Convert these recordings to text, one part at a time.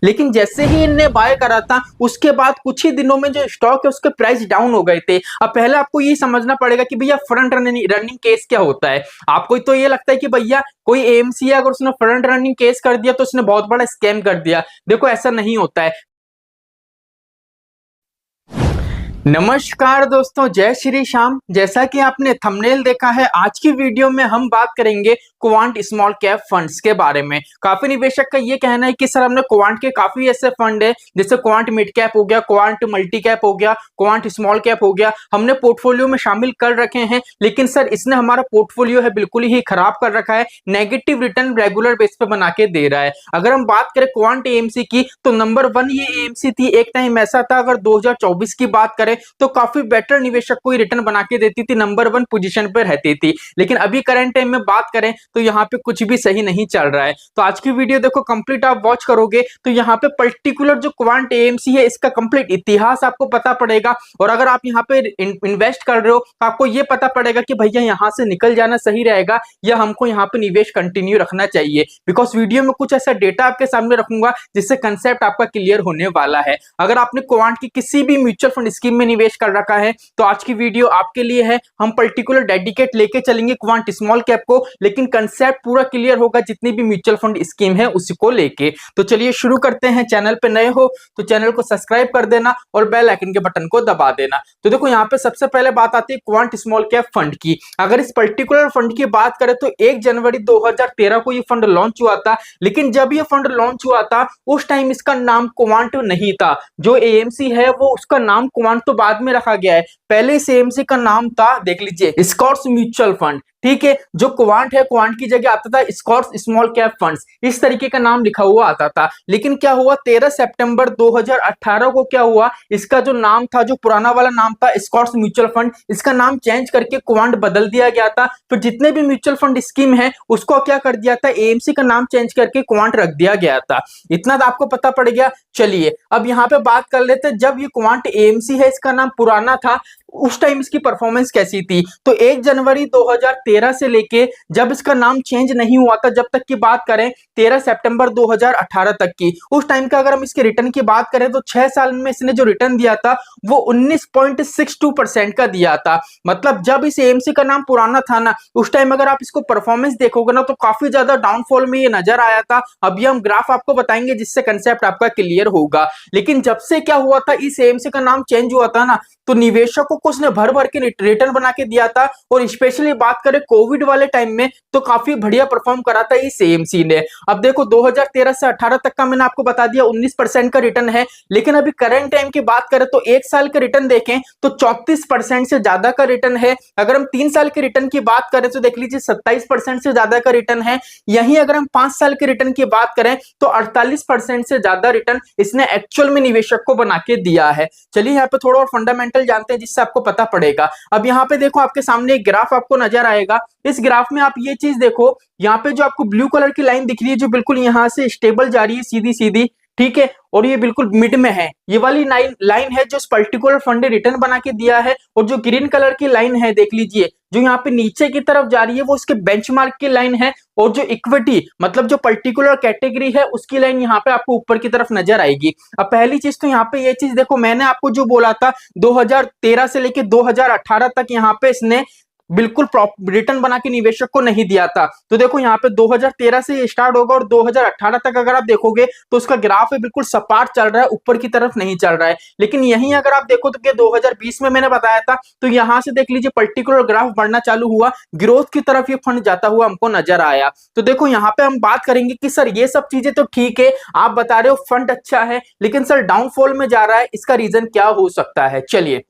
लेकिन जैसे ही इनने बाय करा था उसके बाद कुछ ही दिनों में जो स्टॉक है उसके प्राइस डाउन हो गए थे। अब पहले आपको ये समझना पड़ेगा कि भैया फ्रंट रनिंग केस क्या होता है। आपको तो ये लगता है कि भैया कोई एएमसी है, अगर उसने फ्रंट रनिंग केस कर दिया तो उसने बहुत बड़ा स्कैम कर दिया। देखो ऐसा नहीं होता है। नमस्कार दोस्तों, जय श्री श्याम। जैसा कि आपने थंबनेल देखा है, आज की वीडियो में हम बात करेंगे क्वांट स्मॉल कैप फंड्स के बारे में। काफी निवेशक का ये कहना है कि सर हमने क्वांट के काफी ऐसे फंड है, जैसे क्वांट मिड कैप हो गया, क्वांट मल्टी कैप हो गया, क्वांट स्मॉल कैप हो गया, हमने पोर्टफोलियो में शामिल कर रखे हैं, लेकिन सर इसने हमारा पोर्टफोलियो है बिल्कुल ही खराब कर रखा है। नेगेटिव रिटर्न रेगुलर बेस पे बना के दे रहा है। अगर हम बात करें क्वांट एएमसी की, तो नंबर 1 ये एएमसी थी। एक टाइम ऐसा था, अगर 2024 की बात करें तो काफी बेटर निवेशक को रिटर्न बना के देती थी, नंबर 1 पोजीशन पर रहती थी। लेकिन अभी करंट टाइम में बात करें तो यहाँ पे कुछ भी सही नहीं चल रहा है। तो आज की वीडियो देखो कंप्लीट, आप वॉच करोगे तो यहाँ पे पर्टिकुलर जो क्वांट एएमसी है इसका कंप्लीट इतिहास आपको पता पड़ेगा। और अगर आप यहाँ पे इन्वेस्ट कर रहे हो तो आपको ये पता पड़ेगा कि भैया यहाँ से निकल जाना सही रहेगा या हमको यहाँ पे निवेश कंटिन्यू रखना चाहिए। बिकॉज वीडियो में कुछ ऐसा डेटा आपके सामने रखूंगा जिससे कंसेप्ट आपका क्लियर होने वाला है। अगर आपने क्वांट की किसी भी म्यूचुअल फंड स्कीम में निवेश कर रखा है तो आज की वीडियो आपके लिए है। हम पर्टिकुलर डेडिकेट लेके चलेंगे क्वांट स्मॉल कैप को, लेकिन कंसेप्ट पूरा क्लियर होगा जितनी भी म्यूचुअल फंड स्कीम है उसी को लेके। तो चलिए शुरू करते हैं। चैनल पे नए हो तो चैनल को सब्सक्राइब कर देना और बेल आइकन के बटन को दबा देना। तो देखो यहाँ पे सबसे पहले बात आती है क्वांट स्मॉल कैप फंड की। अगर इस पर्टिकुलर फंड की बात करें तो 1 जनवरी 2013 को ये फंड लॉन्च हुआ था। लेकिन जब ये फंड लॉन्च हुआ था उस टाइम इसका नाम क्वांट नहीं था। जो एएमसी है वो उसका नाम क्वांट तो बाद में रखा गया है, पहले इस एएमसी का नाम था, देख लीजिए, स्कॉट्स म्यूचुअल फंड। ठीक है, जो क्वांट है क्वांट की जगह आता था स्कॉट्स स्मॉल कैप फंड्स, इस तरीके का नाम लिखा हुआ आता था। लेकिन क्या हुआ, 13 सितंबर 2018 को क्या हुआ, इसका जो नाम था, जो पुराना वाला नाम था स्कॉट्स म्यूचुअल फंड, इसका नाम चेंज करके क्वांट बदल दिया गया था। फिर जितने भी म्यूचुअल फंड स्कीम है उसको क्या कर दिया था, एएमसी का नाम चेंज करके क्वांट रख दिया गया था। इतना तो आपको पता पड़ गया। चलिए अब यहाँ पे बात कर लेते हैं, जब ये क्वांट एएमसी है इसका नाम पुराना था उस टाइम इसकी परफॉर्मेंस कैसी थी। तो 1 जनवरी 2013 से लेके जब इसका नाम चेंज नहीं हुआ था, जब तक की बात करें 13 सितंबर 2018 तक की, उस टाइम का अगर हम इसके रिटर्न की बात करें तो 6 साल में इसने जो रिटर्न दिया था वो 19.62% का दिया था। मतलब जब इस एएमसी का नाम पुराना था ना, उस टाइम अगर आप इसको परफॉर्मेंस देखोगे ना तो काफी ज्यादा डाउनफॉल में ये नजर आया था। अभी हम ग्राफ आपको बताएंगे जिससे कंसेप्ट आपका क्लियर होगा। लेकिन जब से क्या हुआ था, इस एएमसी का नाम चेंज हुआ था ना, तो निवेशकों को उसने भर भर के रिटर्न बना के दिया था। और स्पेशली बात करें कोविड वाले टाइम में तो काफी बढ़िया परफॉर्म करा था इस एएमसी ने। अब देखो 2013 से 18 तक का मैंने आपको बता दिया 19% का रिटर्न है। लेकिन अभी करंट टाइम की बात करें तो 1 साल का रिटर्न देखें तो 34% से ज्यादा का रिटर्न है। अगर हम 3 साल के रिटर्न की बात करें तो देख लीजिए 27% से ज्यादा का रिटर्न है। यहीं अगर हम 5 साल के रिटर्न की बात करें तो 48% से ज्यादा रिटर्न इसने एक्चुअल में निवेशक को बना के दिया है। चलिए यहाँ पे थोड़ा और फंडामेंटल जानते हैं जिससे आपको पता पड़ेगा। अब यहाँ पे देखो आपके सामने एक ग्राफ आपको नजर आएगा। इस ग्राफ में आप ये चीज देखो, यहाँ पे जो आपको ब्लू कलर की लाइन दिख रही है जो बिल्कुल यहाँ से स्टेबल जा रही है सीधी सीधी, ठीक है, और ये बिल्कुल मिड में है, ये वाली लाइन है जो इस पर्टिकुलर फंड ने रिटर्न बना के दिया है। और जो ग्रीन कलर की लाइन है देख लीजिए जो यहाँ पे नीचे की तरफ जा रही है वो उसके बेंचमार्क की लाइन है। और जो इक्विटी मतलब जो पर्टिकुलर कैटेगरी है उसकी लाइन यहाँ पे आपको ऊपर की तरफ नजर आएगी। अब पहली चीज तो यहाँ पे ये चीज देखो, मैंने आपको जो बोला था 2013 से लेके 2018 तक यहाँ पे इसने बिल्कुल रिटर्न बना के निवेशक को नहीं दिया था। तो देखो यहाँ पे 2013 से स्टार्ट होगा और 2018 तक अगर आप देखोगे तो उसका ग्राफ है बिल्कुल सपाट चल रहा है, ऊपर की तरफ नहीं चल रहा है। लेकिन यहीं अगर आप देखो तो 2020 में मैंने बताया था, तो यहाँ से देख लीजिए पर्टिकुलर ग्राफ बढ़ना चालू हुआ, ग्रोथ की तरफ ये फंड जाता हुआ हमको नजर आया। तो देखो यहाँ पे हम बात करेंगे कि सर ये सब चीजें तो ठीक है, आप बता रहे हो फंड अच्छा है, लेकिन सर डाउनफॉल में जा रहा है, इसका रीजन क्या हो सकता है। चलिए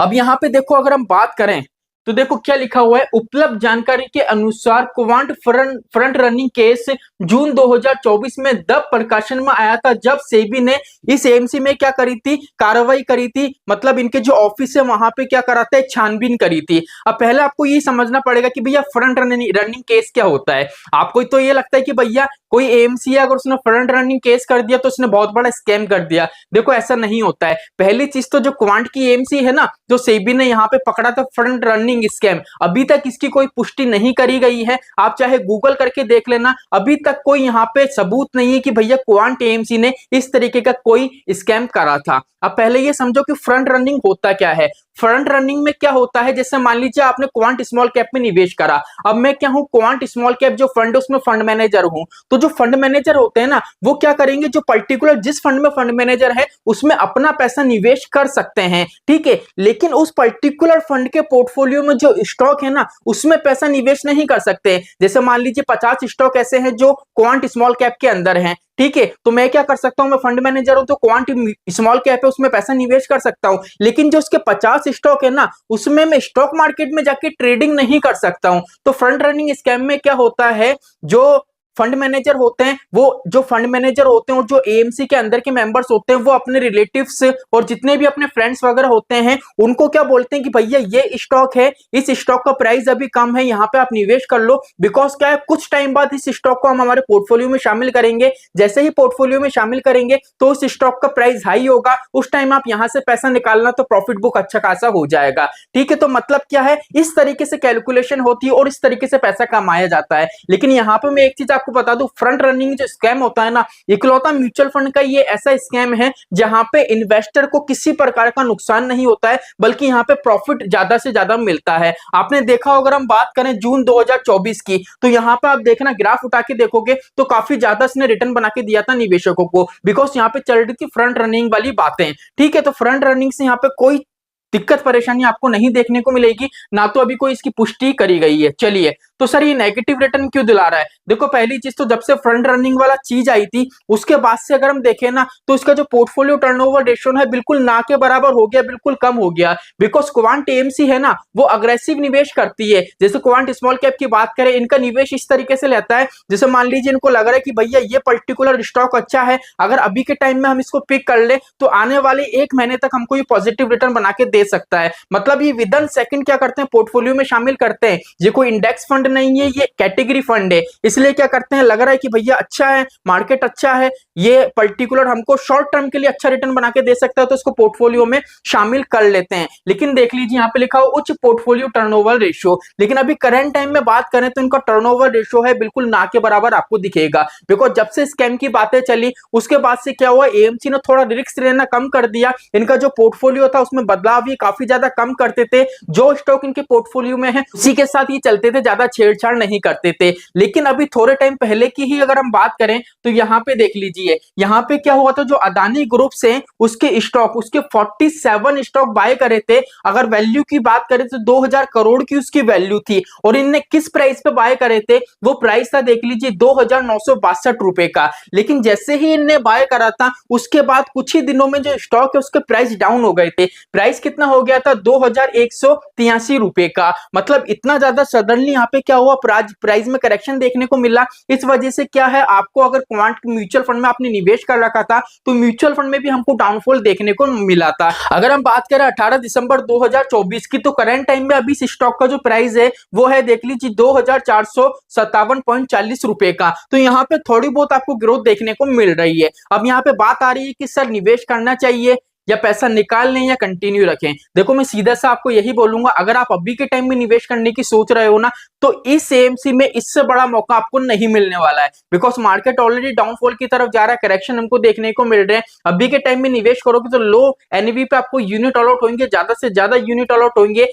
अब यहाँ पे देखो अगर हम बात करें तो देखो क्या लिखा हुआ है, उपलब्ध जानकारी के अनुसार क्वांट फ्रंट रनिंग केस जून 2024 में तब प्रकाशन में आया था जब सेबी ने इस एएमसी में क्या करी थी, कार्रवाई करी थी। मतलब इनके जो ऑफिस है वहां पे क्या करा था, छानबीन करी थी। अब पहले आपको ये समझना पड़ेगा कि भैया फ्रंट रनिंग केस क्या होता है। आपको तो ये लगता है कि भैया कोई एएमसी है, अगर उसने फ्रंट रनिंग केस कर दिया तो उसने बहुत बड़ा स्कैम कर दिया। देखो ऐसा नहीं होता है। पहली चीज तो जो क्वांट की एएमसी है ना, जो सेबी ने यहाँ पे पकड़ा था फ्रंट रनिंग रनिंग स्कैम, अभी तक इसकी कोई पुष्टि नहीं करी गई है। आप चाहे गूगल करके देख लेना, अभी तक कोई यहाँ पे सबूत नहीं है कि भैया क्वांट एएमसी ने इस तरीके का कोई स्कैम करा था। अब पहले ये समझो कि फ्रंट रनिंग होता क्या है। फ्रंट रनिंग में क्या होता है, जैसे मान लीजिए आपने क्वांट स्मॉल कैप में निवेश करा, अब मैं क्या हूं, क्वांट स्मॉल कैप जो फंड है उसमें फंड मैनेजर हूं। तो जो फंड मैनेजर होते हैं ना, वो क्या करेंगे, जो पर्टिकुलर जिस फंड में फंड मैनेजर है उसमें अपना पैसा निवेश कर सकते हैं, ठीक है, लेकिन उस पर्टिकुलर फंड के पोर्टफोलियो में जो स्टॉक है ना उसमें पैसा निवेश नहीं कर सकते। जैसे मान लीजिए 50 स्टॉक ऐसे हैं जो क्वांट स्मॉल कैप के अंदर हैं, ठीक है, तो मैं क्या कर सकता हूं, मैं फंड मैनेजर हूं तो क्वांट स्मॉल कैप है उसमें पैसा निवेश कर सकता हूं, लेकिन जो उसके 50 स्टॉक है ना उसमें मैं स्टॉक मार्केट में जाके ट्रेडिंग नहीं कर सकता हूं। तो फ्रंट रनिंग स्कैम में क्या होता है, जो फंड मैनेजर होते हैं, वो जो फंड मैनेजर होते हैं और जो एएमसी के अंदर के मेंबर्स होते हैं वो अपने रिलेटिव्स और जितने भी अपने फ्रेंड्स वगैरह होते हैं उनको क्या बोलते हैं कि भैया ये स्टॉक है, इस स्टॉक का प्राइस अभी कम है, यहाँ पे आप निवेश कर लो। बिकॉज क्या है, कुछ टाइम बाद इस स्टॉक को हम हमारे पोर्टफोलियो में शामिल करेंगे, जैसे ही पोर्टफोलियो में शामिल करेंगे तो उस स्टॉक का प्राइस हाई होगा, उस टाइम आप यहां से पैसा निकालना तो प्रॉफिट बुक अच्छा खासा हो जाएगा, ठीक है। तो मतलब क्या है, इस तरीके से कैलकुलेशन होती है और इस तरीके से पैसा कमाया जाता है। लेकिन यहाँ पे मैं एक चीज आपको बता दूं, फ्रंट रनिंग जो स्कैम होता है ना, इकलौता म्यूचुअल फंड का ये ऐसा स्कैम है जहां पे इन्वेस्टर को किसी प्रकार का नुकसान नहीं होता है, बल्कि यहाँ पे प्रॉफिट ज्यादा से ज्यादा मिलता है। आपने देखा होगा, हम बात करें जून 2024 की, तो यहाँ पे आप देखना, ग्राफ उठा के देखोगे तो काफी ज्यादा इसने रिटर्न बना के दिया था निवेशकों को, बिकॉज यहाँ पे चल रही थी फ्रंट रनिंग वाली बातें, ठीक है। तो फ्रंट रनिंग से यहाँ पे कोई दिक्कत परेशानी आपको नहीं देखने को मिलेगी, ना तो अभी कोई इसकी पुष्टि करी गई है। चलिए, तो सर ये नेगेटिव रिटर्न क्यों दिला रहा है? देखो, पहली चीज तो जब से फ्रंट रनिंग वाला चीज आई थी उसके बाद से अगर हम देखें ना तो इसका जो पोर्टफोलियो टर्नओवर रेशियो है बिल्कुल ना के बराबर हो गया, बिल्कुल कम हो गया। बिकॉज क्वांट एएमसी है ना वो अग्रेसिव निवेश करती है। जैसे क्वांट स्मॉल कैप की बात करें, इनका निवेश इस तरीके से लेता है, जैसे मान लीजिए इनको लग रहा है कि भैया ये पर्टिकुलर स्टॉक अच्छा है, अगर अभी के टाइम में हम इसको पिक कर ले तो आने वाले 1 महीने तक हमको ये पॉजिटिव रिटर्न बना के दे सकता है। मतलब ये विदिन सेकंड क्या करते हैं, पोर्टफोलियो में शामिल करते हैं। ये कोई इंडेक्स फंड नहीं है, ये कैटेगरी फंड है, इसलिए क्या करते हैं, लग रहा है कि भैया अच्छा है, मार्केट अच्छा है, ये पर्टिकुलर हमको शॉर्ट टर्म के लिए अच्छा रिटर्न बना के दे सकता है, तो इसको पोर्टफोलियो में शामिल कर लेते हैं। लेकिन देख लीजिए यहाँ पे लिखा हो उच्च पोर्टफोलियो टर्नओवर रेशियो, लेकिन अभी करंट टाइम में बात करें तो इनका टर्नओवर रेशियो है बिल्कुल ना के बराबर आपको दिखेगा। बिकॉज जब से स्कैम की बातें चली उसके बाद से क्या हुआ, एएमसी ने थोड़ा रिस्क लेना कम कर दिया, इनका जो पोर्टफोलियो था उसमें बदलाव ये काफी ज्यादा कम करते थे, जो स्टॉक इनके पोर्टफोलियो में है उसी के साथ ये चलते थे, ज्यादा छेड़छाड़ नहीं करते थे। लेकिन अभी थोड़े टाइम पहले की ही अगर हम बात करें तो यहाँ पे देख लीजिए, यहाँ पे क्या हुआ था, जो अदानी ग्रुप से उसके स्टॉक, उसके 47 स्टॉक बाय करे थे। अगर वैल्यू की बात करें तो 2000 करोड़ की उसकी वैल्यू थी, और इनने किस प्राइस पे बाय करे थे, वो प्राइस था देख लीजिए 2962 रुपए का। लेकिन जैसे ही इनने बाय करा था उसके बाद कुछ ही दिनों में जो स्टॉक है उसके प्राइस डाउन हो गए थे। प्राइस कितना हो गया था, 2183 रुपए का। मतलब इतना ज्यादा सडनली यहाँ पे क्या हुआ, प्राइस में करेक्शन देखने को मिला। इस वजह से क्या है, आपको अगर क्वांट म्यूचुअल फंड में आपने निवेश कर रखा था तो म्यूचुअल फंड में भी हमको डाउनफॉल देखने को मिला था। अगर हम बात करें 18 दिसंबर 2024 की, तो करंट टाइम में अभी इस स्टॉक का जो प्राइस है वो है देख लीजिए 2457.40 रुपए का। तो यहाँ पे थोड़ी बहुत आपको ग्रोथ देखने को मिल रही है। अब यहाँ पे बात आ रही है कि सर निवेश करना चाहिए या पैसा निकाल लें या कंटिन्यू रखें। देखो, मैं सीधा सा आपको यही बोलूंगा, अगर आप अभी के टाइम में निवेश करने की सोच रहे हो ना तो इस एएमसी में इससे बड़ा मौका आपको नहीं मिलने वाला है। बिकॉज मार्केट ऑलरेडी डाउनफॉल की तरफ जा रहा है, करेक्शन हमको देखने को मिल रहे हैं। अभी के टाइम में निवेश करोगे तो लो एनएवी पे आपको यूनिट अलॉट होंगे, ज्यादा से ज्यादा यूनिट अलॉट होंगे,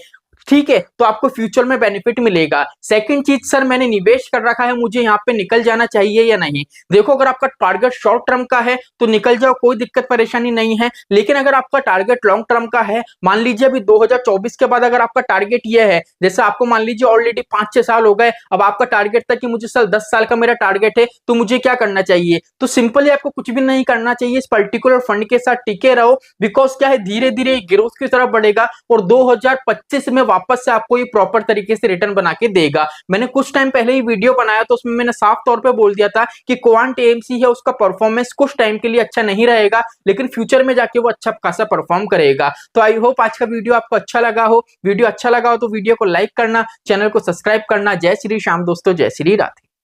ठीक है, तो आपको फ्यूचर में बेनिफिट मिलेगा। सेकंड चीज, सर मैंने निवेश कर रखा है, मुझे यहाँ पे निकल जाना चाहिए या नहीं। देखो, अगर आपका टारगेट शॉर्ट टर्म का है तो निकल जाओ, कोई दिक्कत परेशानी नहीं है। लेकिन अगर आपका टारगेट लॉन्ग टर्म का है, मान लीजिए अभी 2024 के बाद अगर आपका टारगेट ये है, जैसे आपको मान लीजिए ऑलरेडी 5-6 साल हो गए, अब आपका टारगेट था कि मुझे सर 10 साल का मेरा टारगेट है, तो मुझे क्या करना चाहिए, तो सिंपली आपको कुछ भी नहीं करना चाहिए, इस पर्टिकुलर फंड के साथ टिके रहो। बिकॉज क्या है, धीरे धीरे ग्रोथ की तरफ बढ़ेगा और 2025 में वापस से आपको ये प्रॉपर तरीके से रिटर्न बना के देगा। मैंने कुछ टाइम पहले ही वीडियो बनाया तो उसमें मैंने साफ तौर पे बोल दिया था कि क्वांट एएमसी है उसका परफॉर्मेंस कुछ टाइम के लिए अच्छा नहीं रहेगा, लेकिन फ्यूचर में जाके वो अच्छा खासा परफॉर्म करेगा। तो आई होप आज का वीडियो आपको अच्छा लगा हो। वीडियो अच्छा लगा हो तो वीडियो को लाइक करना, चैनल को सब्सक्राइब करना। जय श्री श्याम दोस्तों, जय श्री राधे।